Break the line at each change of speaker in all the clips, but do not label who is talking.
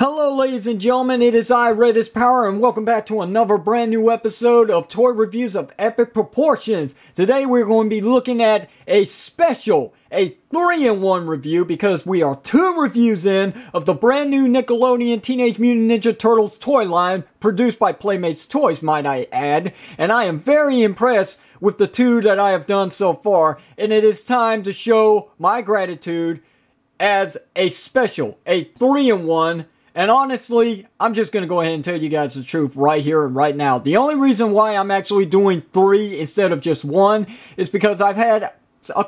Hello ladies and gentlemen, it is I, Red is Power, and welcome back to another brand new episode of Toy Reviews of Epic Proportions. Today we're going to be looking at a special, a 3-in-1 review, because we are 2 reviews in of the brand new Nickelodeon Teenage Mutant Ninja Turtles toy line, produced by Playmates Toys, might I add, and I am very impressed with the 2 that I have done so far, and it is time to show my gratitude as a special, a 3-in-1. And honestly, I'm just going to go ahead and tell you guys the truth right here and right now. The only reason why I'm actually doing 3 instead of just 1 is because I've had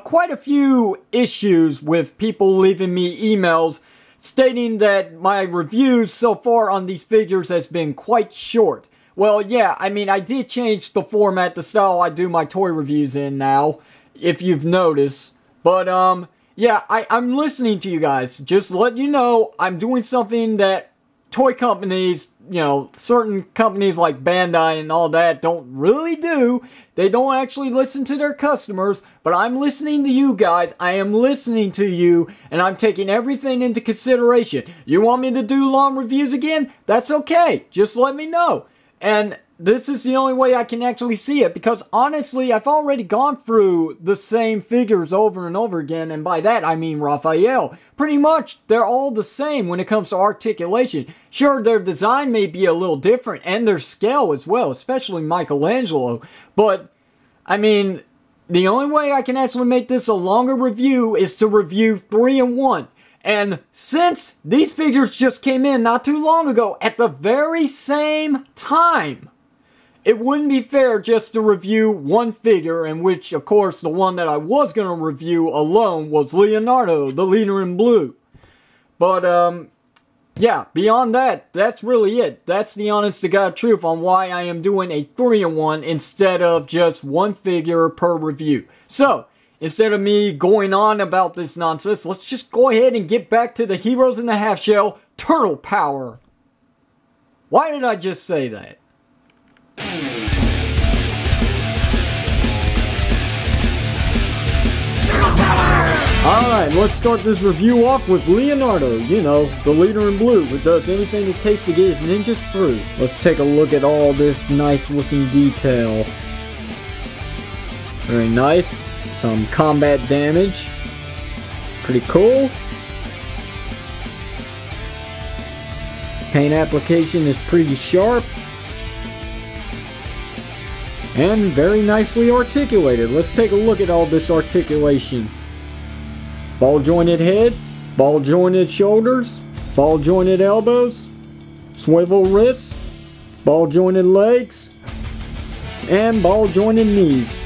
quite a few issues with people leaving me emails stating that my reviews so far on these figures has been quite short. Well, yeah, I mean, I did change the format, the style I do my toy reviews in now, if you've noticed. But, yeah, I'm listening to you guys. Just let you know, I'm doing something that toy companies, you know, certain companies like Bandai and all that don't really do. They don't actually listen to their customers, but I'm listening to you guys. I am listening to you, and I'm taking everything into consideration. You want me to do long reviews again? That's okay. Just let me know. And this is the only way I can actually see it, because honestly, I've already gone through the same figures over and over again, and by that I mean Raphael. Pretty much, they're all the same when it comes to articulation. Sure, their design may be a little different, and their scale as well, especially Michelangelo, but, I mean, the only way I can actually make this a longer review is to review 3-in-1. And since these figures just came in not too long ago, at the very same time, it wouldn't be fair just to review one figure, in which, of course, the one that I was going to review alone was Leonardo, the leader in blue. But, yeah, beyond that, that's really it. That's the honest-to-God truth on why I am doing a 3-in-1 instead of just one figure per review. So, instead of me going on about this nonsense, let's just go ahead and get back to the Heroes in the Half Shell Turtle Power. Why did I just say that? Alright, let's start this review off with Leonardo, you know, the leader in blue, who does anything it takes to get his ninjas through. Let's take a look at all this nice looking detail. Very nice. Some combat damage. Pretty cool. Paint application is pretty sharp. And very nicely articulated. Let's take a look at all this articulation. Ball jointed head, ball jointed shoulders, ball jointed elbows, swivel wrists, ball jointed legs, and ball jointed knees.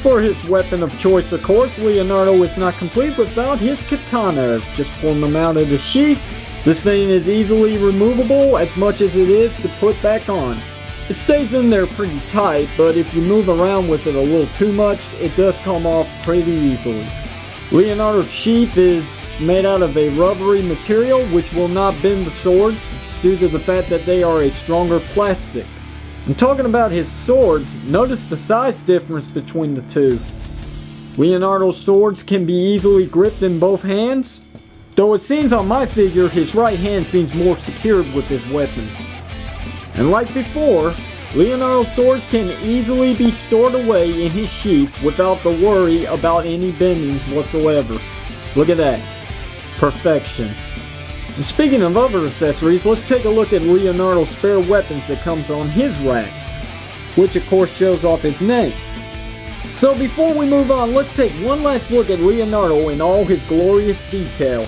For his weapon of choice, of course, Leonardo is not complete without his katanas. Just pulling them out of the sheath. This thing is easily removable as much as it is to put back on. It stays in there pretty tight, but if you move around with it a little too much, it does come off pretty easily. Leonardo's sheath is made out of a rubbery material which will not bend the swords due to the fact that they are a stronger plastic. I'm talking about his swords. Notice the size difference between the two. Leonardo's swords can be easily gripped in both hands, though it seems on my figure his right hand seems more secured with his weapons. And like before, Leonardo's swords can easily be stored away in his sheath without the worry about any bendings whatsoever. Look at that. Perfection. And speaking of other accessories, let's take a look at Leonardo's spare weapons that comes on his rack, which of course shows off his name. So before we move on, let's take one last look at Leonardo in all his glorious detail.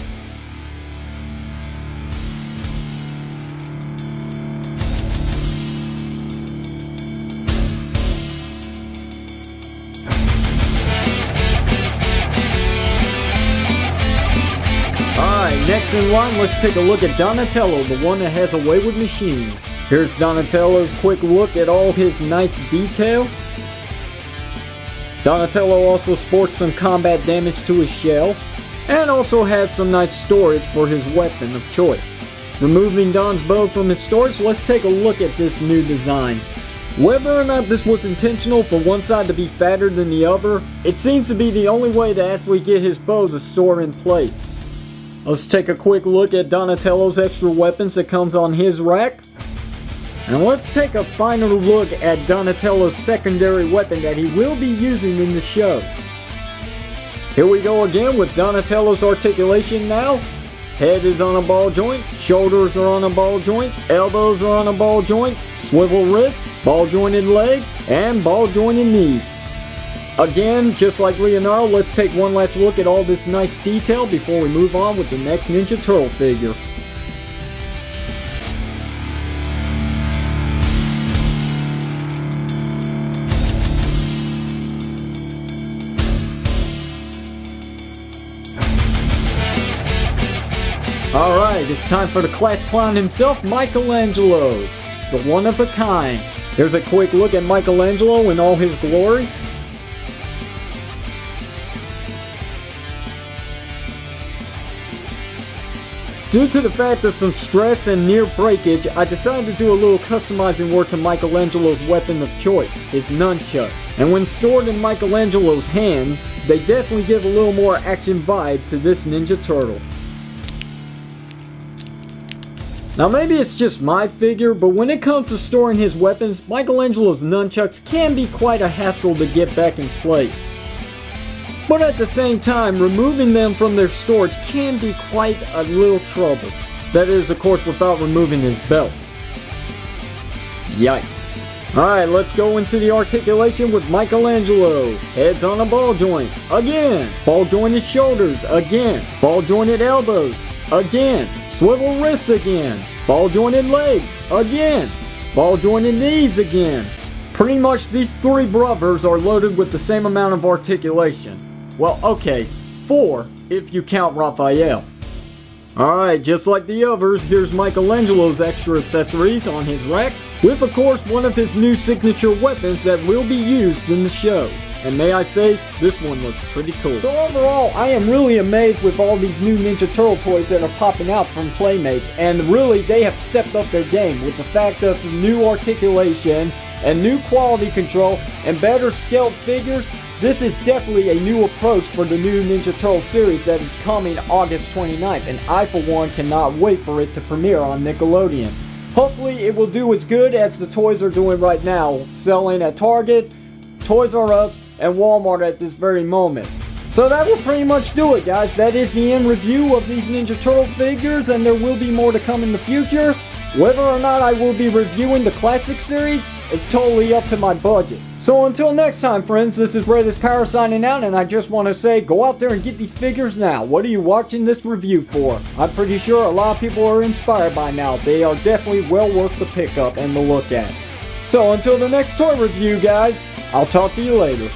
Next in line, let's take a look at Donatello, the one that has a way with machines. Here's Donatello's quick look at all his nice detail. Donatello also sports some combat damage to his shell, and also has some nice storage for his weapon of choice. Removing Don's bow from his storage, let's take a look at this new design. Whether or not this was intentional for one side to be fatter than the other, it seems to be the only way to actually get his bow to store in place. Let's take a quick look at Donatello's extra weapons that comes on his rack. And let's take a final look at Donatello's secondary weapon that he will be using in the show. Here we go again with Donatello's articulation now. Head is on a ball joint, shoulders are on a ball joint, elbows are on a ball joint, swivel wrists, ball jointed legs, and ball jointed knees. Again, just like Leonardo, let's take one last look at all this nice detail before we move on with the next Ninja Turtle figure. Alright, it's time for the class clown himself, Michelangelo, the one of a kind. Here's a quick look at Michelangelo in all his glory. Due to the fact of some stress and near breakage, I decided to do a little customizing work to Michelangelo's weapon of choice, his nunchuck. And when stored in Michelangelo's hands, they definitely give a little more action vibe to this Ninja Turtle. Now maybe it's just my figure, but when it comes to storing his weapons, Michelangelo's nunchucks can be quite a hassle to get back in place. But at the same time, removing them from their storage can be quite a little trouble. That is, of course, without removing his belt. Yikes. Alright, let's go into the articulation with Michelangelo. Head's on a ball joint. Again. Ball jointed shoulders. Again. Ball jointed elbows. Again. Swivel wrists again. Ball jointed legs. Again. Ball jointed knees again. Pretty much these three brothers are loaded with the same amount of articulation. Well, okay, 4 if you count Raphael. Alright, just like the others, here's Michelangelo's extra accessories on his rack, with of course one of his new signature weapons that will be used in the show. And may I say, this one looks pretty cool. So overall, I am really amazed with all these new Ninja Turtle toys that are popping out from Playmates, and really they have stepped up their game with the fact of new articulation and new quality control and better scaled figures. This is definitely a new approach for the new Ninja Turtle series that is coming August 29th, and I for one cannot wait for it to premiere on Nickelodeon. Hopefully it will do as good as the toys are doing right now, selling at Target, Toys R Us, and Walmart at this very moment. So that will pretty much do it, guys. That is the end review of these Ninja Turtle figures, and there will be more to come in the future. Whether or not I will be reviewing the classic series is totally up to my budget. So until next time, friends, this is Red as Power signing out, and I just want to say, go out there and get these figures now. What are you watching this review for? I'm pretty sure a lot of people are inspired by now. They are definitely well worth the pickup and the look at. So until the next toy review, guys, I'll talk to you later.